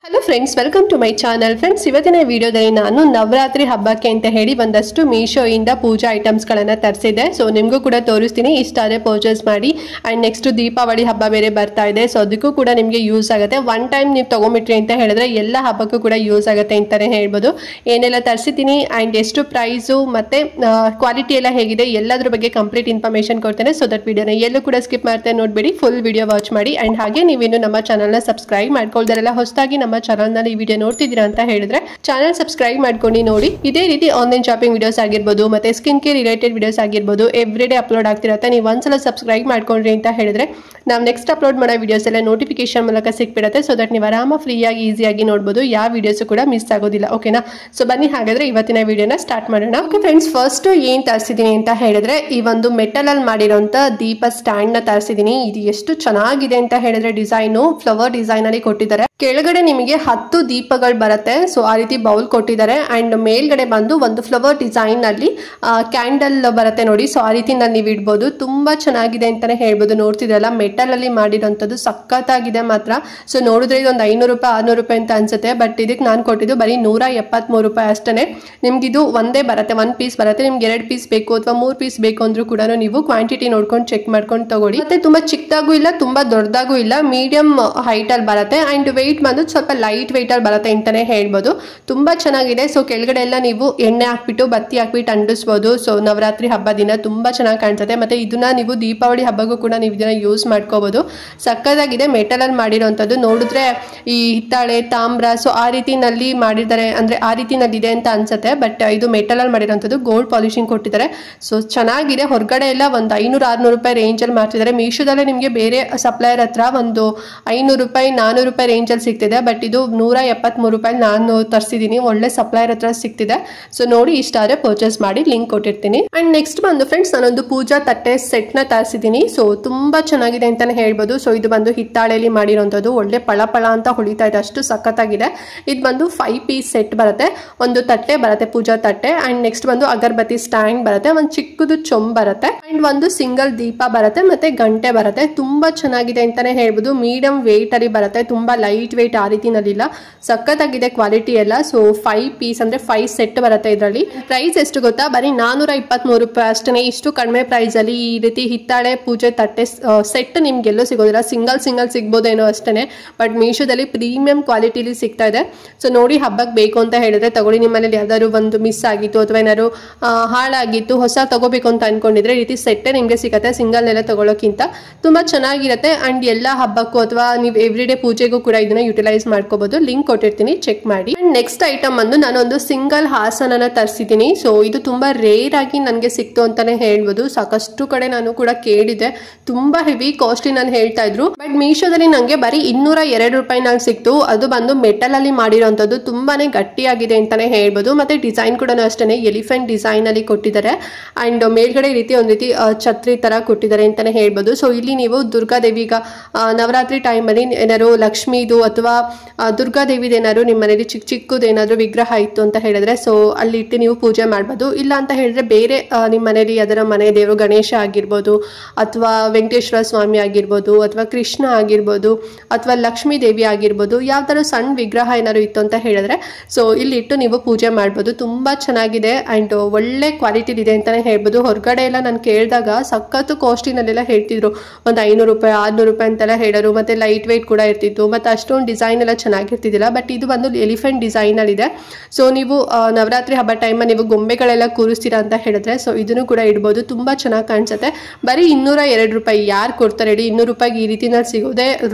Hello friends, welcome to my channel. Friends, ಇವತ್ತಿನ ವಿಡಿಯೋದಲ್ಲಿ ನಾನು ನವರಾತ್ರಿ ಹಬ್ಬಕ್ಕೆ ಅಂತ ಹೇಳಿ ಒಂದಷ್ಟು ಮೀಶೋ ಇಂದ ಪೂಜಾ ಐಟಮ್ಸ್ಗಳನ್ನು ತರಿಸಿದೆ. ಸೊ ನಿಮಗೂ ಕೂಡ ತೋರಿಸ್ತೀನಿ, ಇಷ್ಟ ಆದರೆ ಪರ್ಚೇಸ್ ಮಾಡಿ. ಆ್ಯಂಡ್ ನೆಕ್ಸ್ಟ್ ದೀಪಾವಳಿ ಹಬ್ಬ ಬೇರೆ ಬರ್ತಾ ಇದೆ, ಸೊ ಅದಕ್ಕೂ ಕೂಡ ನಿಮಗೆ ಯೂಸ್ ಆಗುತ್ತೆ. ಒನ್ ಟೈಮ್ ನೀವು ತೊಗೊಂಬಿಟ್ರಿ ಅಂತ ಹೇಳಿದ್ರೆ ಎಲ್ಲ ಹಬ್ಬಕ್ಕೂ ಕೂಡ ಯೂಸ್ ಆಗುತ್ತೆ ಅಂತಲೇ ಹೇಳ್ಬೋದು. ಏನೆಲ್ಲ ತರಿಸಿದ್ದೀನಿ ಆ್ಯಂಡ್ ಎಷ್ಟು ಪ್ರೈಸು ಮತ್ತು ಕ್ವಾಲಿಟಿ ಎಲ್ಲ ಹೇಗಿದೆ ಎಲ್ಲದ್ರ ಬಗ್ಗೆ ಕಂಪ್ಲೀಟ್ ಇನ್ಫಾರ್ಮೇಷನ್ ಕೊಡ್ತೇನೆ. ಸೊ ದಟ್ ವಿಡಿಯೋನ ಎಲ್ಲೂ ಕೂಡ ಸ್ಕಿಪ್ ಮಾಡ್ತಾ ನೋಡಬೇಡಿ, ಫುಲ್ ವಿಡಿಯೋ ವಾಚ್ ಮಾಡಿ. ಆ್ಯಂಡ್ ಹಾಗೆ ನೀವಿನ್ನು ನಮ್ಮ ಚಾನಲ್ನ ಸಬ್ಸ್ಕ್ರೈಬ್ ಮಾಡ್ಕೊಳ್ದಾರೆಲ್ಲ ಹೊಸದಾಗಿ ನಮ್ಮ ಚಾನಲ್ ನಲ್ಲಿ ಈ ವಿಡಿಯೋ ನೋಡ್ತಿದ್ದೀರಾ ಅಂತ ಹೇಳಿದ್ರೆ ಚಾನಲ್ ಸಬ್ಸ್ಕ್ರೈಬ್ ಮಾಡ್ಕೊಂಡು ನೋಡಿ. ಇದೇ ರೀತಿ ಆನ್ಲೈನ್ ಶಾಪಿಂಗ್ ವಿಡಿಯೋಸ್ ಆಗಿರ್ಬೋದು, ಮತ್ತೆ ಸ್ಕಿನ್ ಕೇರ್ ರಿಲೇಟೆಡ್ ವಿಡಿಯೋಸ್ ಆಗಿರ್ಬೋದು ಎವ್ರಿ ಡೇ ಅಪ್ಲೋಡ್ ಆಗ್ತಿರುತ್ತೆ. ನೀವು ಒಂದ್ಸಲ ಸಬ್ಸ್ಕ್ರೈಬ್ ಮಾಡ್ಕೊಂಡ್ರಿ ಅಂತ ಹೇಳಿದ್ರೆ ನಾವು ನೆಕ್ಸ್ಟ್ ಅಪ್ಲೋಡ್ ಮಾಡೋ ವಿಡಿಯೋಸ್ ಎಲ್ಲ ನೋಟಿಫಿಕೇಶನ್ ಮೂಲಕ ಸಿಕ್ಬಿಡುತ್ತೆ. ಸೊ ದಟ್ ನೀವು ಆರಾಮ ಫ್ರೀಯಾಗಿ ಈಸಿಯಾಗಿ ನೋಡ್ಬೋದು, ಯಾವ ವಿಡಿಯೋಸ್ ಕೂಡ ಮಿಸ್ ಆಗೋದಿಲ್ಲ. ಓಕೆನಾ? ಸೊ ಬನ್ನಿ ಹಾಗಾದ್ರೆ ಇವತ್ತಿನ ವಿಡಿಯೋನ ಸ್ಟಾರ್ಟ್ ಮಾಡೋಣ. ಓಕೆ ಫ್ರೆಂಡ್ಸ್, ಫಸ್ಟ್ ಏನ್ ತರಿಸಿದೀನಿ ಅಂತ ಹೇಳಿದ್ರೆ ಈ ಒಂದು ಮೆಟಲ್ ಅಲ್ಲಿ ಮಾಡಿರೋಂತ ದೀಪ ಸ್ಟ್ಯಾಂಡ್ ನ ತರಿಸಿದೀನಿ. ಇದು ಎಷ್ಟು ಚೆನ್ನಾಗಿದೆ ಅಂತ ಹೇಳಿದ್ರೆ ಡಿಸೈನು ಫ್ಲವರ್ ಡಿಸೈನ್ ಅಲ್ಲಿ ಕೊಟ್ಟಿದ್ದಾರೆ. ಕೆಳಗಡೆ ನಿಮಗೆ 10 ದೀಪಗಳು ಬರುತ್ತೆ. ಸೊ ಆ ರೀತಿ ಬೌಲ್ ಕೊಟ್ಟಿದ್ದಾರೆ. ಅಂಡ್ ಮೇಲ್ಗಡೆ ಬಂದು ಒಂದು ಫ್ಲವರ್ ಡಿಸೈನ್ ಅಲ್ಲಿ ಕ್ಯಾಂಡಲ್ ಬರುತ್ತೆ ನೋಡಿ. ಸೊ ಆ ರೀತಿ ನೀವು ಇಡ್ಬೋದು. ತುಂಬಾ ಚೆನ್ನಾಗಿದೆ ಅಂತಾನೆ ಹೇಳ್ಬೋದು. ನೋಡ್ತಿದ್ರಲ್ಲ, ಮೆಟಲ್ ಅಲ್ಲಿ ಮಾಡಿರೋಂಥದ್ದು ಸಖತ್ತಾಗಿದೆ ಮಾತ್ರ. ಸೊ ನೋಡಿದ್ರೆ ಇದೊಂದು 500 ರೂಪಾಯಿ 600 ರೂಪಾಯಿ ಅಂತ ಅನ್ಸುತ್ತೆ. ಬಟ್ ಇದಕ್ಕೆ ನಾನು ಕೊಟ್ಟಿದ್ದು ಬರೀ 173 ರೂಪಾಯಿ ಅಷ್ಟೇ. ನಿಮ್ಗೆ ಇದು ಒಂದೇ ಬರುತ್ತೆ, 1 ಪೀಸ್ ಬರುತ್ತೆ. ನಿಮ್ಗೆ 2 ಪೀಸ್ ಬೇಕು ಅಥವಾ 3 ಪೀಸ್ ಬೇಕು ಅಂದ್ರೂ ಕೂಡ ನೀವು ಕ್ವಾಂಟಿಟಿ ನೋಡ್ಕೊಂಡು ಚೆಕ್ ಮಾಡ್ಕೊಂಡು ತಗೊಳ್ಳಿ. ಮತ್ತೆ ತುಂಬಾ ಚಿಕ್ಕದಾಗೂ ಇಲ್ಲ, ತುಂಬಾ ದೊಡ್ಡದಾಗೂ ಇಲ್ಲ, ಮೀಡಿಯಂ ಹೈಟ್ ಅಲ್ಲಿ ಬರುತ್ತೆ. ಅಂಡ್ ವೆಯ್ಟ್ ಬಂದು ಸ್ವಲ್ಪ ಲೈಟ್ ವೆಯ್ಟ್ ಅಲ್ಲಿ ಬರುತ್ತೆ ಅಂತಾನೆ ಹೇಳ್ಬೋದು. ತುಂಬಾ ಚೆನ್ನಾಗಿದೆ. ಸೊ ಕೆಳಗಡೆ ಎಲ್ಲ ನೀವು ಎಣ್ಣೆ ಹಾಕ್ಬಿಟ್ಟು ಬತ್ತಿ ಹಾಕ್ಬಿಟ್ಟು ಅಂಟಿಸ್ಬೋದು. ಸೊ ನವರಾತ್ರಿ ಹಬ್ಬ ದಿನ ತುಂಬಾ ಚೆನ್ನಾಗಿ ಕಾಣಿಸುತ್ತೆ. ಮತ್ತೆ ಇದನ್ನ ನೀವು ದೀಪಾವಳಿ ಹಬ್ಬಕ್ಕೂ ಕೂಡ ನೀವು ಇದನ್ನ ಯೂಸ್ ಮಾಡ್ಕೋಬಹುದು. ಸಕ್ಕತ್ತಾಗಿದೆ. ಮೆಟಲ್ ಅಲ್ಲಿ ಮಾಡಿರೋಂಥದ್ದು. ನೋಡಿದ್ರೆ ಈ ಹಿತ್ತಾಳೆ, ತಾಮ್ರ, ಸೊ ಆ ರೀತಿನಲ್ಲಿ ಮಾಡಿದ್ದಾರೆ, ಅಂದ್ರೆ ಆ ರೀತಿನಲ್ಲಿ ಇದೆ ಅಂತ ಅನ್ಸುತ್ತೆ. ಬಟ್ ಇದು ಮೆಟಲ್ ಅಲ್ಲಿ ಮಾಡಿರೋಂಥದ್ದು, ಗೋಲ್ಡ್ ಪಾಲಿಶಿಂಗ್ ಕೊಟ್ಟಿದ್ದಾರೆ. ಸೊ ಚೆನ್ನಾಗಿದೆ. ಹೊರಗಡೆ ಎಲ್ಲ ಒಂದು 500-600 ರೂಪಾಯಿ ರೇಂಜ್ ಅಲ್ಲಿ ಮಾಡ್ತಿದ್ದಾರೆ. ಮೀಶೋದಲ್ಲೇ ನಿಮಗೆ ಬೇರೆ ಸಪ್ಲೈಯರ್ ಹತ್ರ ಒಂದು 500 ರೂಪಾಯಿ 400 ರೂಪಾಯಿ ರೇಂಜ್ ಅಲ್ಲಿ ಸಿಗ್ತಿದೆ. ಬಟ್ ಇದು 173 ರೂಪಾಯಿ ನಾನು ತರಿಸಿದೀನಿ. ಒಳ್ಳೆ ಸಪ್ಲೈಯರ್ ಹತ್ರ ಸಿಗ್ತಿದೆ. ಸೊ ನೋಡಿ, ಇಷ್ಟ ಆದ್ರೆ ಪರ್ಚೇಸ್ ಮಾಡಿ, ಲಿಂಕ್ ಕೊಟ್ಟಿರ್ತೀನಿ. ಅಂಡ್ ನೆಕ್ಸ್ಟ್ ಬಂದು ಫ್ರೆಂಡ್ಸ್, ನಾನೊಂದು ಪೂಜಾ ತಟ್ಟೆ ಸೆಟ್ ನ ತರಿಸಿದೀನಿ. ಸೊ ತುಂಬಾ ಚೆನ್ನಾಗಿದೆ ಅಂತಾನೆ ಹೇಳ್ಬೋದು. ಸೊ ಇದು ಬಂದು ಹಿತ್ತಾಳೆಯಲ್ಲಿ ಮಾಡಿರೋಂಥದ್ದು. ಒಳ್ಳೆ ಪಳ ಅಂತ ಹೊಳಿತಾ ಇದೆ, ಅಷ್ಟು ಸಖತ್ತಾಗಿದೆ. ಇದು ಬಂದು 5 ಪೀಸ್ ಸೆಟ್ ಬರುತ್ತೆ. ಒಂದು ತಟ್ಟೆ ಬರುತ್ತೆ, ಪೂಜಾ ತಟ್ಟೆ. ಅಂಡ್ ನೆಕ್ಸ್ಟ್ ಬಂದು ಅಗರ್ಬತ್ತಿ ಸ್ಟ್ಯಾಂಡ್ ಬರುತ್ತೆ, ಒಂದು ಚಿಕ್ಕದು ಚೊಂಬ್ ಬರುತ್ತೆ, ಅಂಡ್ ಒಂದು ಸಿಂಗಲ್ ದೀಪ ಬರುತ್ತೆ, ಮತ್ತೆ ಗಂಟೆ ಬರುತ್ತೆ. ತುಂಬಾ ಚೆನ್ನಾಗಿದೆ ಅಂತಾನೆ ಹೇಳ್ಬೋದು. ಮೀಡಿಯಂ ವೇಟ್ ಅಲ್ಲಿ ಬರುತ್ತೆ, ತುಂಬಾ ಲೈಟ್ ವೇಟ್ ಆ ರೀತಿನಲ್ಲಿಲ್ಲ. ಸಖತ್ತಾಗಿದೆ ಕ್ವಾಲಿಟಿ ಎಲ್ಲ. ಸೊ 5 ಪೀಸ್ ಅಂದ್ರೆ 5 ಸೆಟ್ ಬರುತ್ತೆ. ಇದರಲ್ಲಿ ಪ್ರೈಸ್ ಎಷ್ಟು ಗೊತ್ತಾ? ಬರೀ 423 ರೂಪಾಯಿ ಅಷ್ಟೇ. ಇಷ್ಟು ಕಡಿಮೆ ಪ್ರೈಸ್ ಅಲ್ಲಿ ಈ ರೀತಿ ಹಿತ್ತಾಳೆ ಪೂಜೆ ತಟ್ಟೆ ಸೆಟ್ ನಿಮ್ಗೆಲ್ಲೂ ಸಿಗೋದಿಲ್ಲ. ಸಿಂಗಲ್ ಸಿಗ್ಬೋದೇನೋ ಅಷ್ಟೇ. ಬಟ್ ಮೀಶೋದಲ್ಲಿ ಪ್ರೀಮಿಯಂ ಕ್ವಾಲಿಟಿಲಿ ಸಿಗ್ತಾ ಇದೆ. ಸೊ ನೋಡಿ, ಹಬ್ಬಕ್ಕೆ ಬೇಕು ಅಂತ ಹೇಳಿದ್ರೆ ತಗೊಳ್ಳಿ. ನಿಮ್ಮಲ್ಲಿ ಯಾವ್ದಾದ್ರು ಒಂದು ಮಿಸ್ ಆಗಿತ್ತು ಅಥವಾ ಏನಾದ್ರು ಹಾಳಾಗಿತ್ತು, ಹೊಸ ತಗೋಬೇಕು ಅಂತ ಅನ್ಕೊಂಡಿದ್ರೆ ಈ ರೀತಿ ಸೆಟ್ಟೇ ನಿಮ್ಗೆ ಸಿಗುತ್ತೆ. ಸಿಂಗಲ್ ಎಲ್ಲ ತಗೊಳ್ಳೋಕ್ಕಿಂತ ತುಂಬಾ ಚೆನ್ನಾಗಿರುತ್ತೆ. ಅಂಡ್ ಎಲ್ಲ ಹಬ್ಬಕ್ಕೂ ಅಥವಾ ನೀವು ಎವ್ರಿ ಡೇ ಪೂಜೆಗೂ ಕೂಡ ಇದನ್ನ ಯುಟಿಲೈಸ್ ಮಾಡ್ಕೋಬಹುದು. ಲಿಂಕ್ ಕೊಟ್ಟಿರ್ತೀನಿ, ಚೆಕ್ ಮಾಡಿ. ಅಂಡ್ ನೆಕ್ಸ್ಟ್ ಐಟಮ್ ಬಂದು ನಾನೊಂದು ಸಿಂಗಲ್ ಹಾಸನ ತರಿಸಿದ್ದೀನಿ. ಸೊ ಇದು ತುಂಬಾ ರೇರ್ ಆಗಿ ನನಗೆ ಸಿಕ್ತು ಅಂತಾನೆ ಹೇಳ್ಬೋದು. ಸಾಕಷ್ಟು ಕಡೆ ನಾನು ಕೂಡ ಕೇಳಿದೆ, ತುಂಬಾ ಹೆವಿ ಕಾಸ್ಟ್ಲಿ ನಾನು ಹೇಳ್ತಾ ಇದ್ರು. ಬಟ್ ಮೀಶೋದಲ್ಲಿ ನಂಗೆ ಬರೀ 202 ರೂಪಾಯಿನಲ್ಲಿ ಸಿಕ್ತು. ಅದು ಬಂದು ಮೆಟಲ್ ಅಲ್ಲಿ ಮಾಡಿರೋಂಥದ್ದು. ತುಂಬಾನೇ ಗಟ್ಟಿಯಾಗಿದೆ ಅಂತಾನೆ ಹೇಳ್ಬೋದು. ಮತ್ತೆ ಡಿಸೈನ್ ಕೂಡ ಅಷ್ಟೇ ಎಲಿಫೆಂಟ್ ಡಿಸೈನ್ ಅಲ್ಲಿ ಕೊಟ್ಟಿದ್ದಾರೆ. ಅಂಡ್ ಮೇಲ್ಗಡೆ ರೀತಿ ಒಂದ್ ರೀತಿ ಛತ್ರಿ ತರ ಕೊಟ್ಟಿದ್ದಾರೆ ಅಂತಾನೆ ಹೇಳ್ಬೋದು. ಸೊ ಇಲ್ಲಿ ನೀವು ದುರ್ಗಾದೇವಿ, ಈಗ ನವರಾತ್ರಿ ಟೈಮ್ ಅಲ್ಲಿ ಏನಾದ್ರು ಲಕ್ಷ್ಮೀದು ಅಥವಾ ದುರ್ಗಾದೇವಿದು ಏನಾದ್ರು ನಿಮ್ಮ ಮನೇಲಿ ಚಿಕ್ಕದೇನಾದ್ರು ವಿಗ್ರಹ ಇತ್ತು ಅಂತ ಹೇಳಿದ್ರೆ ಸೊ ಅಲ್ಲಿ ಇಟ್ಟು ನೀವು ಪೂಜೆ ಮಾಡ್ಬೋದು. ಇಲ್ಲ ಅಂತ ಹೇಳಿದ್ರೆ ಬೇರೆ ನಿಮ್ಮ ಮನೇಲಿ ಅದರ ಮನೆ ದೇವರು ಗಣೇಶ ಆಗಿರ್ಬೋದು, ಅಥವಾ ವೆಂಕಟೇಶ್ವರ ಸ್ವಾಮಿ ಆಗಿರ್ಬೋದು, ಅಥವಾ ಕೃಷ್ಣ ಆಗಿರ್ಬೋದು, ಅಥವಾ ಲಕ್ಷ್ಮೀ ದೇವಿ ಆಗಿರ್ಬೋದು, ಯಾವ ತರ ಸಣ್ಣ ವಿಗ್ರಹ ಏನಾದ್ರು ಇತ್ತು ಅಂತ ಹೇಳಿದ್ರೆ ಸೊ ಇಲ್ಲಿ ಇಟ್ಟು ನೀವು ಪೂಜೆ ಮಾಡ್ಬೋದು. ತುಂಬಾ ಚೆನ್ನಾಗಿದೆ ಅಂಡ್ ಒಳ್ಳೆ ಕ್ವಾಲಿಟಿ ಇದೆ ಅಂತಾನೆ ಹೇಳ್ಬೋದು. ಹೊರಗಡೆ ಎಲ್ಲ ನಾನು ಕೇಳಿದಾಗ ಸಖತ್ತು ಕಾಸ್ಟಿನಲ್ಲೆಲ್ಲ ಹೇಳ್ತಿದ್ರು, ಒಂದು 500 ರೂಪಾಯಿ 600 ರೂಪಾಯಿ ಅಂತೆಲ್ಲ ಹೇಳೋರು. ಮತ್ತೆ ಲೈಟ್ ವೇಟ್ ಕೂಡ ಇರ್ತಿತ್ತು, ಮತ್ತೆ ಅಷ್ಟೊಂದು ಡಿಸೈನ್ ಎಲ್ಲ ಚೆನ್ನಾಗಿರ್ತಿದ್ದಿಲ್ಲ. ಬಟ್ ಇದು ಬಂದು ಎಲಿಫೆಂಟ್ ಡಿಸೈನ್ ಅಲ್ಲಿ ಇದೆ. ಸೊ ನೀವು ನವರಾತ್ರಿ ಹಬ್ಬ ಟೈಮಲ್ಲಿ ನೀವು ಗೊಂಬೆಗಳೆಲ್ಲ ಕೂರಿಸ್ತೀರಾ ಅಂತ ಹೇಳಿದ್ರೆ ಸೊ ಇದನ್ನು ಕೂಡ ಇಡ್ಬೋದು. ತುಂಬಾ ಚೆನ್ನಾಗಿ ಕಾಣಿಸುತ್ತೆ. ಬರೀ 202 ರೂಪಾಯಿ ಯಾರು ಕೊಡ್ತಾರೆ ಹೇಳಿ? 200 ರೂಪಾಯಿಗೆ ಈ ರೀತಿನಲ್ಲಿ ಸಿಗೋದೇ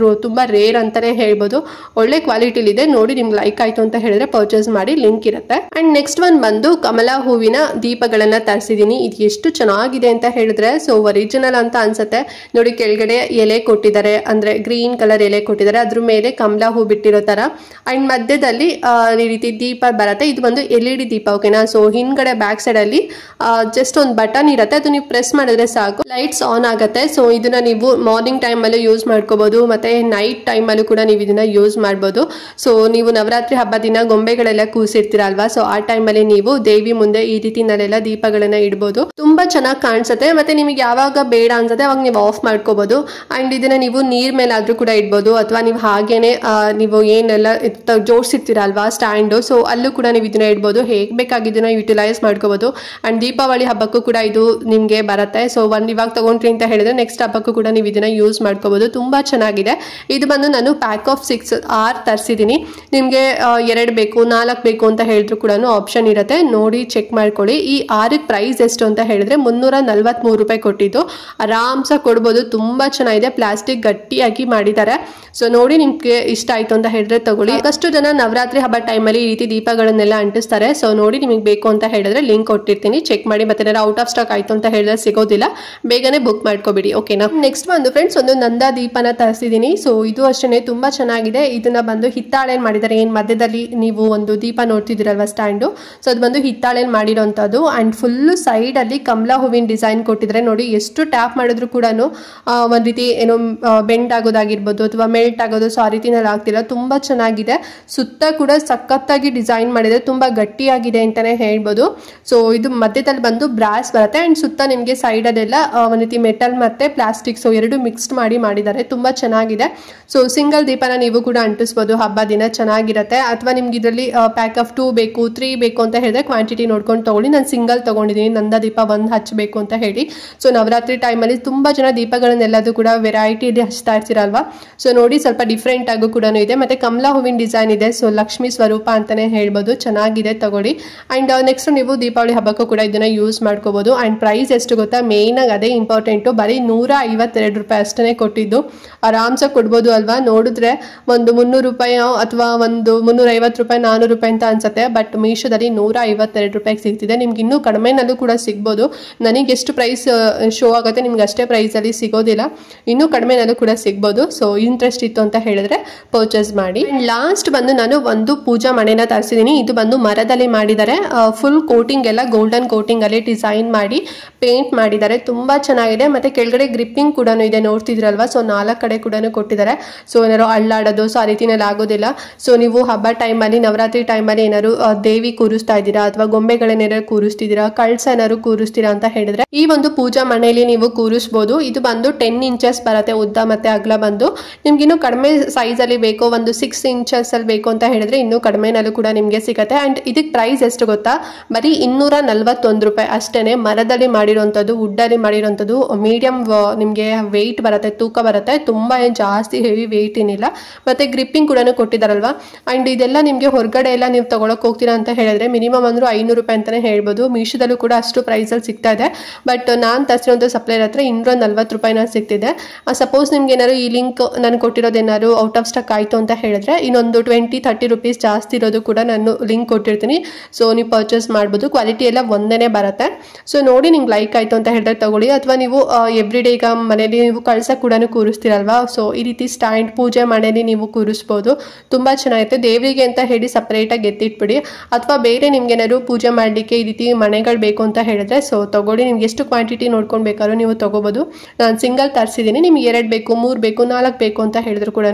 ತುಂಬಾ ರೇರ್ ಅಂತಾನೆ ಹೇಳ್ಬೋದು. ಒಳ್ಳೆ ಕ್ವಾಲಿಟಿಲಿ ಇದೆ. ನೋಡಿ, ನಿಮ್ಗೆ ಲೈಕ್ ಆಯ್ತು ಅಂತ ಹೇಳಿದ್ರೆ ಪರ್ಚೇಸ್ ಮಾಡಿ, ಲಿಂಕ್ ಇರುತ್ತೆ. ಅಂಡ್ ನೆಕ್ಸ್ಟ್ ಒನ್ ಬಂದು ಕಮಲಾ ಹೂವಿನ ದೀಪಗಳನ್ನ ತರಿಸಿದೀನಿ. ಇದು ಎಷ್ಟು ಚೆನ್ನಾಗಿದೆ ಅಂತ ಹೇಳಿದ್ರೆ ಸೊ ಒರಿಜಿನಲ್ ಅಂತ ಅನ್ಸುತ್ತೆ. ನೋಡಿ, ಕೆಳಗಡೆ ಎಲೆ ಕೊಟ್ಟಿದ್ದಾರೆ, ಅಂದ್ರೆ ಗ್ರೀನ್ ಕಲರ್ ಎಲೆ ಕೊಟ್ಟಿದ್ದಾರೆ, ಅದ್ರ ಮೇಲೆ ಕಮಲಾ ಹೂ ಬಿಟ್ಟಿರೋ ತರ. ಅಂಡ್ ಮಧ್ಯದಲ್ಲಿ ಈ ರೀತಿ ದೀಪ ಬರುತ್ತೆ. ಇದು ಒಂದು LED ದೀಪ. ಓಕೆನಾ? ಸೊ ಹಿಂದ್ಗಡೆ ಬ್ಯಾಕ್ ಸೈಡ್ ಅಲ್ಲಿ ಜಸ್ಟ್ ಒಂದು ಬಟನ್ ಇರುತ್ತೆ, ಅದು ನೀವು ಪ್ರೆಸ್ ಮಾಡಿದ್ರೆ ಸಾಕು, ಲೈಟ್ಸ್ ಆನ್ ಆಗುತ್ತೆ. ಸೊ ಇದನ್ನ ನೀವು ಮಾರ್ನಿಂಗ್ ಟೈಮ್ ಅಲ್ಲೂ ಯೂಸ್ ಮಾಡ್ಕೋಬಹುದು, ಮತ್ತೆ ನೈಟ್ ಟೈಮ್ ಅಲ್ಲೂ ಕೂಡ ನೀವು ಇದನ್ನ ಯೂಸ್ ಮಾಡ್ಬೋದು. ಸೊ ನೀವು ನವರಾತ್ರಿ ಹಬ್ಬ ದಿನ ಗೊಂಬೆಗಳೆಲ್ಲ ಕೂರಿಸಿರ್ತೀರಲ್ವಾ, ಸೊ ಆ ಟೈಮ್ ಅಲ್ಲಿ ನೀವು ದೇವಿ ಮುಂದೆ ಈ ರೀತಿನಲ್ಲೆಲ್ಲ ದೀಪಗಳನ್ನ ಇಡ್ಬೋದು. ತುಂಬಾ ಚೆನ್ನಾಗಿ ಕಾಣಿಸುತ್ತೆ. ಮತ್ತೆ ನಿಮಗೆ ಯಾವಾಗ ಬೇಡ ಅನ್ಸುತ್ತೆ ಅವಾಗ ನೀವು ಆಫ್ ಮಾಡ್ಕೋಬಹುದು. ಅಂಡ್ ಇದನ್ನ ನೀವು ನೀರ್ ಮೇಲೆ ಆದ್ರೂ ಕೂಡ ಇಡ್ಬೋದು, ಅಥವಾ ನೀವು ಹಾಗೇನೆ ನೀವು ಏನೆಲ್ಲ ಜೋಡಿಸಿರ್ತೀರಲ್ವಾ ಸ್ಟ್ಯಾಂಡು, ಸೊ ಅಲ್ಲೂ ಕೂಡ ನೀವು ಇದನ್ನ ಇಡ್ಬೋದು. ಹೇಗೆ ಬೇಕಾಗಿದ್ದನ್ನ ಯುಟಿಲೈಸ್ ಮಾಡ್ಕೋಬೋದು. ಆ್ಯಂಡ್ ದೀಪಾವಳಿ ಹಬ್ಬಕ್ಕೂ ಕೂಡ ಇದು ನಿಮಗೆ ಬರುತ್ತೆ. ಸೊ ಇವಾಗ ತೊಗೊಂಡ್ರಿ ಅಂತ ಹೇಳಿದ್ರೆ ನೆಕ್ಸ್ಟ್ ಹಬ್ಬಕ್ಕೂ ಕೂಡ ನೀವು ಇದನ್ನ ಯೂಸ್ ಮಾಡ್ಕೋಬೋದು. ತುಂಬ ಚೆನ್ನಾಗಿದೆ. ಇದು ಬಂದು ನಾನು ಪ್ಯಾಕ್ ಆಫ್ 6 ತರಿಸಿದ್ದೀನಿ. ನಿಮಗೆ 2 ಬೇಕು 4 ಬೇಕು ಅಂತ ಹೇಳಿದ್ರು ಕೂಡ ಆಪ್ಷನ್ ಇರುತ್ತೆ, ನೋಡಿ ಚೆಕ್ ಮಾಡ್ಕೊಳ್ಳಿ. ಈ 6ಕ್ಕೆ ಪ್ರೈಸ್ ಎಷ್ಟು ಅಂತ ಹೇಳಿದ್ರೆ 343 ರೂಪಾಯಿ ಕೊಟ್ಟಿದ್ದು. ಆರಾಮ್ಸಾಗಿ ಕೊಡ್ಬೋದು. ತುಂಬ ಚೆನ್ನಾಗಿದೆ. ಪ್ಲಾಸ್ಟಿಕ್ ಗಟ್ಟಿಯಾಗಿ ಮಾಡಿದ್ದಾರೆ. ಸೊ ನೋಡಿ ನಿಮ್ಗೆ ಇಷ್ಟ ಆಯ್ತು ಅಂತ ಹೇಳಿದ್ರೆ ತಗೊಳ್ಳಿ. ಸಾಕಷ್ಟು ಜನ ನವರಾತ್ರಿ ಹಬ್ಬ ಟೈಮಲ್ಲಿ ಈ ರೀತಿ ದೀಪಗಳನ್ನೆಲ್ಲ ಅಂಟಿಸ್ತಾರೆ. ಸೊ ನೋಡಿ ನಿಮಗೆ ಬೇಕು ಅಂತ ಹೇಳಿದ್ರೆ ಲಿಂಕ್ ಕೊಟ್ಟಿರ್ತೀನಿ, ಚೆಕ್ ಮಾಡಿ. ಮತ್ತೆ ಔಟ್ ಆಫ್ ಸ್ಟಾಕ್ ಆಯ್ತು ಅಂತ ಹೇಳಿದ್ರೆ ಸಿಗೋದಿಲ್ಲ, ಬೇಗನೆ ಬುಕ್ ಮಾಡ್ಕೋಬಿಡಿ. ಓಕೆನಾ. ನೆಕ್ಸ್ಟ್ ಬಂದು ಫ್ರೆಂಡ್ಸ್ ಒಂದು ನಂದಾ ದೀಪನ ತರಿಸಿದ್ದೀನಿ. ಸೊ ಇದು ಅಷ್ಟೇ ತುಂಬಾ ಚೆನ್ನಾಗಿದೆ. ಇದನ್ನ ಬಂದು ಹಿತ್ತಾಳೆಲ್ ಮಾಡಿದ್ದಾರೆ. ಏನ್ ಮಧ್ಯದಲ್ಲಿ ನೀವು ಒಂದು ದೀಪ ನೋಡ್ತಿದ್ದೀರಲ್ವಾ ಸ್ಟ್ಯಾಂಡು, ಸೊ ಅದು ಬಂದು ಹಿತ್ತಾಳೆಲ್ ಮಾಡಿರೋಂಥದ್ದು. ಅಂಡ್ ಫುಲ್ ಸೈಡ್ ಅಲ್ಲಿ ಕಮಲಾ ಹೂವಿನ ಡಿಸೈನ್ ಕೊಟ್ಟಿದ್ದಾರೆ. ನೋಡಿ ಎಷ್ಟು ಟ್ಯಾಪ್ ಮಾಡಿದ್ರು ಕೂಡ ಒಂದ್ ರೀತಿ ಏನೋ ಬೆಂಡ್ ಆಗೋದಾಗಿರ್ಬೋದು ಅಥವಾ ಮೆಲ್ಟ್ ಆಗೋದು, ಸೊ ಆ ರೀತಿನಲ್ಲಿ ಆಗ್ತಿಲ್ಲ. ತುಂಬಾ ಚೆನ್ನಾಗಿದೆ. ಸುತ್ತ ಕೂಡ ಸಖತ್ತಾಗಿ ಡಿಸೈನ್ ಮಾಡಿದೆ, ತುಂಬಾ ಗಟ್ಟಿಯಾಗಿದೆ ಅಂತಾನೆ ಹೇಳ್ಬೋದು. ಸೊ ಇದು ಮಧ್ಯದಲ್ಲಿ ಬಂದು ಬ್ರಾಸ್ ಬರುತ್ತೆ ಅಂಡ್ ಸುತ್ತ ನಿಮಗೆ ಸೈಡ್ ಅಲ್ಲೆಲ್ಲ ಒಂದ್ ರೀತಿ ಮೆಟಲ್ ಮತ್ತೆ ಪ್ಲಾಸ್ಟಿಕ್, ಸೊ ಎರಡು ಮಿಕ್ಸ್ಡ್ ಮಾಡಿದ್ದಾರೆ. ತುಂಬಾ ಚೆನ್ನಾಗಿದೆ. ಸೊ ಸಿಂಗಲ್ ದೀಪನ ನೀವು ಕೂಡ ಅಂಟಿಸ್ಬೋದು ಹಬ್ಬ ದಿನ, ಚೆನ್ನಾಗಿರುತ್ತೆ. ಅಥವಾ ನಿಮ್ಗೆ ಇದರಲ್ಲಿ ಪ್ಯಾಕ್ ಆಫ್ 2 ಬೇಕು 3 ಬೇಕು ಅಂತ ಹೇಳಿದ್ರೆ ಕ್ವಾಂಟಿಟಿ ನೋಡ್ಕೊಂಡು ತಗೊಳ್ಳಿ. ನಾನು ಸಿಂಗಲ್ ತಗೊಂಡಿದ್ದೀನಿ, ನಂದಾ ದೀಪ 1 ಹಚ್ಚಬೇಕು ಅಂತ ಹೇಳಿ. ಸೊ ನವರಾತ್ರಿ ಟೈಮಲ್ಲಿ ತುಂಬಾ ಜನ ದೀಪಗಳನ್ನೆಲ್ಲದೂ ಕೂಡ ವೆರೈಟಿಲಿ ಹಚ್ತಾ ಇರ್ತೀರಲ್ವಾ. ಸೊ ನೋಡಿ ಸ್ವಲ್ಪ ಡಿಫ್ರೆಂಟ್ ಆಗು ಕೂಡ ಇದೆ. ಮತ್ತೆ ಕಮಲಾ ಹೂವಿನ ಡಿಸೈನ್ ಇದೆ. ಸೊ ಲಕ್ಷ್ಮಿ ಸ್ವರೂಪ ಅಂತಾನೆ ಹೇಳ್ಬೋದು. ಚೆನ್ನಾಗಿದೆ, ತಗೊಳ್ಳಿ. ಅಂಡ್ ನೆಕ್ಸ್ಟ್ ನೀವು ದೀಪಾವಳಿ ಹಬ್ಬಕ್ಕೂ ಕೂಡ ಇದನ್ನ ಯೂಸ್ ಮಾಡ್ಕೋಬಹುದು. ಅಂಡ್ ಪ್ರೈಸ್ ಎಷ್ಟು ಗೊತ್ತಾ, ಮೇನ್ ಆಗಿ ಅದೇ ಇಂಪಾರ್ಟೆಂಟು. ಬರೀ 152 ರೂಪಾಯಿ ಅಷ್ಟೇ ಕೊಟ್ಟಿದ್ದು. ಆರಾಮ್ಸಾಗಿ ಕೊಡ್ಬೋದು ಅಲ್ವಾ. ನೋಡಿದ್ರೆ ಒಂದು 300 ರೂಪಾಯಿ ಅಥವಾ ಒಂದು 350 ರೂಪಾಯಿ 400 ರೂಪಾಯಿ ಅಂತ ಅನ್ಸುತ್ತೆ. ಬಟ್ ಮೀಶೋದಲ್ಲಿ 152 ರೂಪಾಯಿಗೆ ಸಿಗ್ತಿದೆ. ನಿಮ್ಗೆ ಇನ್ನೂ ಕಡಿಮೆನಲ್ಲೂ ಕೂಡ ಸಿಗ್ಬೋದು. ನನಗೆ ಎಷ್ಟು ಪ್ರೈಸ್ ಶೋ ಆಗುತ್ತೆ ನಿಮ್ಗೆ ಅಷ್ಟೇ ಪ್ರೈಸಲ್ಲಿ ಸಿಗೋದಿಲ್ಲ, ಇನ್ನೂ ಕಡಿಮೆನಲ್ಲೂ ಕೂಡ ಸಿಗ್ಬೋದು. ಸೊ ಇಂಟ್ರೆಸ್ಟ್ ಇತ್ತು ಅಂತ ಹೇಳಿದ್ರೆ ಪರ್ಚೇಸ್ ಮಾಡಿ. ಲಾಸ್ಟ್ ಬಂದು ನಾನು ಒಂದು ಪೂಜಾ ಮಣೆನ ತರಿಸಿದ್ದೀನಿ. ಇದು ಬಂದು ಮರದಲ್ಲಿ ಮಾಡಿದ್ದಾರೆ. ಫುಲ್ ಕೋಟಿಂಗ್ ಎಲ್ಲ ಗೋಲ್ಡನ್ ಕೋಟಿಂಗ್ ಅಲ್ಲಿ ಡಿಸೈನ್ ಮಾಡಿ ಪೇಂಟ್ ಮಾಡಿದ್ದಾರೆ. ತುಂಬಾ ಚೆನ್ನಾಗಿದೆ. ಮತ್ತೆ ಕೆಳಗಡೆ ಗ್ರಿಪ್ಪಿಂಗ್ ಕೂಡ ಇದೆ, ನೋಡ್ತಿದ್ರಲ್ವಾ. ಸೊ 4 ಕಡೆ ಕೂಡ ಕೊಟ್ಟಿದ್ದಾರೆ. ಸೊ ಏನಾದ್ರು ಅಳ್ಳಾಡೋದು ಸೊ ಆ ರೀತಿನಲ್ಲಿ ಆಗೋದಿಲ್ಲ. ಸೊ ನೀವು ಹಬ್ಬ ಟೈಮಲ್ಲಿ ನವರಾತ್ರಿ ಟೈಮಲ್ಲಿ ಏನಾದ್ರು ದೇವಿ ಕೂರಿಸ್ತಾ ಇದ್ದೀರಾ ಅಥವಾ ಗೊಂಬೆಗಳನ್ನೇನಾದ್ರು ಕೂರಿಸ್ತಿದ್ದೀರಾ, ಕಳ್ಸ ಏನಾದ್ರು ಕೂರಿಸ್ತೀರಾ ಅಂತ ಹೇಳಿದ್ರೆ ಈ ಒಂದು ಪೂಜಾ ಮನೆಯಲ್ಲಿ ನೀವು ಕೂರಿಸ್ಬೋದು. ಇದು ಬಂದು 10 ಇಂಚಸ್ ಬರುತ್ತೆ ಉದ್ದ ಮತ್ತೆ ಅಗಲ ಬಂದು. ನಿಮ್ಗೆ ಇನ್ನೂ ಕಡಿಮೆ ಸೈಜ್ ಅಲ್ಲಿ ಬೇಕು, ಒಂದು 6 ಇಂಚಸ್ ಅಲ್ಲಿ ಬೇಕು ಅಂತ ಹೇಳಿದ್ರೆ ಇನ್ನೂ ಕಡಿಮೆನಲ್ಲೂ ಕೂಡ ನಿಮ್ಗೆ ಸಿಗುತ್ತೆ. ಅಂಡ್ ಇದಕ್ಕೆ ಪ್ರೈಸ್ ಎಷ್ಟು ಗೊತ್ತಾ, ಬರೀ 241 ರೂಪಾಯಿ ಅಷ್ಟೇನೆ. ಮರದಲ್ಲಿ ಮಾಡಿರುವಂಥದ್ದು, ವುಡ್ ಅಲ್ಲಿ ಮಾಡಿರುವಂಥದ್ದು, ಮೀಡಿಯಂ ನಿಮ್ಗೆ ವೆಯ್ಟ್ ಬರುತ್ತೆ, ತೂಕ ಬರುತ್ತೆ. ತುಂಬಾ ಜಾಸ್ತಿ ಹೆವಿ ವೆಯ್ಟ್ ಏನಿಲ್ಲ. ಮತ್ತೆ ಗ್ರಿಪ್ಪಿಂಗ್ ಕೂಡ ಕೊಟ್ಟಿದ್ದಾರಲ್ವಾ. ಅಂಡ್ ಇದೆಲ್ಲ ನಿಮ್ಗೆ ಹೊರಗಡೆ ಎಲ್ಲ ನೀವು ತಗೊಳಕ್ ಹೋಗ್ತೀರಾ ಅಂತ ಹೇಳಿದ್ರೆ ಮಿನಿಮಮ್ ಅಂದ್ರೂ 500 ರೂಪಾಯಿ ಅಂತಾನೆ ಹೇಳ್ಬೋದು. ಮೀಶೋದಲ್ಲೂ ಕೂಡ ಅಷ್ಟು ಪ್ರೈಸ್ ಅಲ್ಲಿ ಸಿಗ್ತಾ ಇದೆ. ಬಟ್ ನಾನು ತರಿಸಿರುವಂಥ ಸಪ್ಲೈರ್ ಹತ್ರ 240 ರೂಪಾಯಿನ ಸಿಗ್ತಿದೆ. ಸಪೋಸ್ ನಿಮ್ಗೆ ಏನಾದ್ರು ಈ ಲಿಂಕ್ ನಾನು ಕೊಟ್ಟಿರೋದೇನಾದ್ರು ಔಟ್ ಆಫ್ ಸ್ಟಾಕ್ ಆಯ್ತು ಅಂತ ಹೇಳಿದ್ರೆ ಇನ್ನೊಂದು 20-30 ರೂಪೀಸ್ ಜಾಸ್ತಿ ಇರೋದು ಕೂಡ ನಾನು ಲಿಂಕ್ ಕೊಟ್ಟಿರ್ತೀನಿ. ಸೊ ನೀವು ಪರ್ಚೇಸ್ ಮಾಡ್ಬೋದು. ಕ್ವಾಲಿಟಿ ಎಲ್ಲ ಒಂದೇನೆ ಬರುತ್ತೆ. ಸೊ ನೋಡಿ ನಿಮ್ಗೆ ಲೈಕ್ ಆಯ್ತು ಅಂತ ಹೇಳಿದ್ರೆ ತಗೊಳ್ಳಿ. ಅಥವಾ ನೀವು ಎವ್ರಿ ಡೇ ಈಗ ಮನೇಲಿ ನೀವು ಕಳ್ಸ ಕೂಡ ಕೂರಿಸ್ತೀರಲ್ವಾ. ಸೊ ಈ ರೀತಿ ಸ್ಟ್ಯಾಂಡ್ ಪೂಜೆ ಮನೆಯಲ್ಲಿ ನೀವು ಕೂರಿಸ್ಬೋದು. ತುಂಬಾ ಚೆನ್ನಾಗಿರುತ್ತೆ. ದೇವರಿಗೆ ಅಂತ ಹೇಳಿ ಸಪರೇಟ್ ಆಗಿ ಎತ್ತಿಟ್ಬಿಡಿ. ಅಥವಾ ಬೇರೆ ನಿಮ್ಗೆ ಏನಾದ್ರು ಪೂಜೆ ಮಾಡ್ಲಿಕ್ಕೆ ಈ ರೀತಿ ಮನೆಗಳು ಬೇಕು ಅಂತ ಹೇಳಿದ್ರೆ ಸೊ ತಗೊಳ್ಳಿ. ನಿಮ್ಗೆ ಎಷ್ಟು ಕ್ವಾಂಟಿಟಿ ನೋಡ್ಕೊಂಡು ಬೇಕಾದ್ರೂ ನೀವು ತಗೋಬಹುದು. ನಾನು ಸಿಂಗಲ್ ತರಿಸಿದ್ದೀನಿ. ನಿಮ್ಗೆ 2 ಬೇಕು 3 ಬೇಕು 4 ಬೇಕು ಅಂತ ಹೇಳಿದ್ರು ಕೂಡ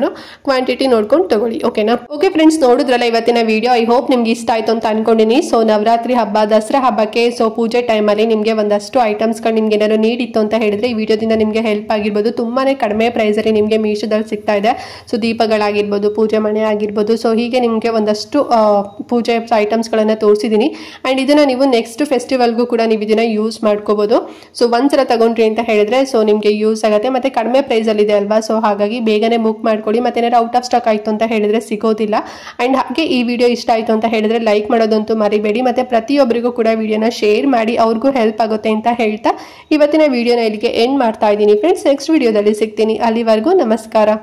ಕ್ವಾಂಟಿಟಿ ನೋಡ್ಕೊಂಡು ತಗೊಳ್ಳಿ. ಓಕೆನಾ. ಓಕೆ ಫ್ರೆಂಡ್ಸ್, ನೋಡಿದ್ರಲ್ಲ ಇವತ್ತಿನ ವಿಡಿಯೋ. ಐ ಹೋಪ್ ನಿಮ್ಗೆ ಇಷ್ಟ ಆಯ್ತು ಅಂತ ಅನ್ಕೊಂಡಿನಿ. ಸೊ ನವರಾತ್ರಿ ಹಬ್ಬ ದಸರಾ ಹಬ್ಬಕ್ಕೆ ಸೊ ಪೂಜೆ ಟೈಮಲ್ಲಿ ನಿಮಗೆ ಒಂದಷ್ಟು ಐಟಮ್ಸ್ಗಳು ನಿಮ್ಗೆ ಏನಾದ್ರು ನೀಡಿತ್ತು ಅಂತ ಹೇಳಿದ್ರೆ ಈ ವಿಡಿಯೋದಿಂದ ನಿಮಗೆ ಹೆಲ್ಪ್ ಆಗಿರ್ಬೋದು. ತುಂಬಾನೇ ಕಡಿಮೆ ಪ್ರೈಸಲ್ಲಿ ನಿಮಗೆ ಮೀಶೋದಲ್ಲಿ ಸಿಗ್ತಾ ಇದೆ. ಸೊ ದೀಪಗಳಾಗಿರ್ಬೋದು, ಪೂಜೆ ಮಣೆ ಆಗಿರ್ಬೋದು. ಸೊ ಹೀಗೆ ನಿಮಗೆ ಒಂದಷ್ಟು ಪೂಜೆ ಐಟಮ್ಸ್ಗಳನ್ನು ತೋರಿಸಿದ್ದೀನಿ. ಆ್ಯಂಡ್ ಇದನ್ನು ನೀವು ನೆಕ್ಸ್ಟ್ ಫೆಸ್ಟಿವಲ್ಗೂ ಕೂಡ ನೀವು ಇದನ್ನು ಯೂಸ್ ಮಾಡ್ಕೋಬೋದು. ಸೊ ಒಂದ್ಸಲ ತಗೊಂಡ್ರಿ ಅಂತ ಹೇಳಿದ್ರೆ ಸೊ ನಿಮಗೆ ಯೂಸ್ ಆಗುತ್ತೆ. ಮತ್ತೆ ಕಡಿಮೆ ಪ್ರೈಸಲ್ಲಿ ಇದೆ ಅಲ್ವಾ. ಸೊ ಹಾಗಾಗಿ ಬೇಗನೆ ಬುಕ್ ಮಾಡ್ಕೊಳ್ಳಿ. ಮತ್ತೆ ಏನಾದ್ರು ಔಟ್ ಆಫ್ ಸ್ಟಾಕ್ ಆಯಿತು ಅಂತ ಹೇಳಿದ್ರೆ ಸಿಗೋದಿಲ್ಲ. ಆ್ಯಂಡ್ ಹಾಗೆ ಈ ವಿಡಿಯೋ ಇಷ್ಟ ಆಯಿತು ಅಂತ ಹೇಳಿದ್ರೆ ಲೈಕ್ ಮಾಡೋದಂತೂ ಮರಿಬೇಡಿ. ಮತ್ತೆ ಪ್ರತಿಯೊಬ್ಬರಿಗೂ ಕೂಡ ವಿಡಿಯೋನ ಶೇರ್ ಮಾಡಿ, ಅವ್ರಿಗೂ ಹೆಲ್ಪ್ ಆಗುತ್ತೆ ಅಂತ ಹೇಳ್ತಾ ಇವತ್ತಿನ ವಿಡಿಯೋನ ಇಲ್ಲಿಗೆ ಎಂಡ್ ಮಾಡ್ತಾ ಇದ್ದೀನಿ ಫ್ರೆಂಡ್ಸ್. ನೆಕ್ಸ್ಟ್ ವಿಡಿಯೋದಲ್ಲಿ ಸಿಗ್ತೀನಿ. ಅಲ್ಲಿವರೆಗೂ ನಮಸ್ಕಾರ.